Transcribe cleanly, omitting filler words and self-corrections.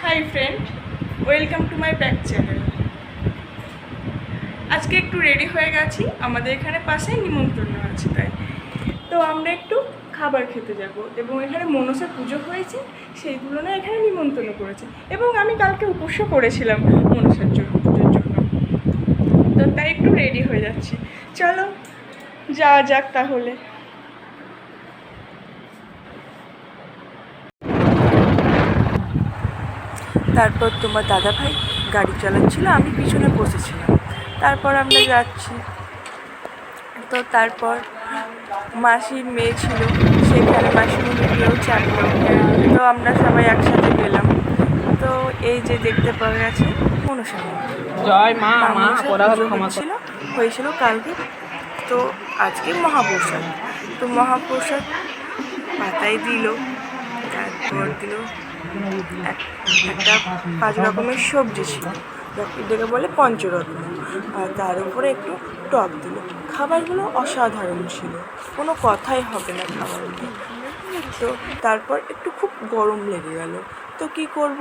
Hi friend, welcome to my back channel. আজকে একটু ready হয়ে গেছি, আমাদের এখানে পাশে নিমন্ত্রণ আছে, তাই তো আমরা একটু খাবার খেতে যাব এবং এখানে মনসা পুজো হয়েছে, সেই তুলনায় এখানে নিমন্ত্রণ করেছে এবং আমি কালকে উপস্য করেছিলাম মনসার জন্য, পুজোর জন্য। তো তাই একটু রেডি হয়ে যাচ্ছি, চলো যাওয়া যাক তাহলে। তারপর তোমার দাদাভাই গাড়ি চালাচ্ছিল, আমি পিছনে বসেছিলাম। তারপর আমরা যাচ্ছি, তো তারপর মাসির মেয়ে ছিল সেখানে, মাসিমণির মেয়েও চাকলো, তো আমরা সবাই একসাথে গেলাম। তো এই যে দেখতে পাওয়া গেছে মনসা ছিল, হয়েছিল কালকে, তো আজকে মহাপ্রসাদ। তো মহাপ্রসাদ পাতায় দিল, তারপর দিল একটা 5 রকমের সবজি ছিল, যেটাকে বলে পঞ্চরত্ন, আর তার উপরে একটু টক দিল। খাবারগুলো অসাধারণ ছিল, কোনো কথাই হবে না খাবারগুলো। তো তারপর একটু খুব গরম লেগে গেল, তো কী করব,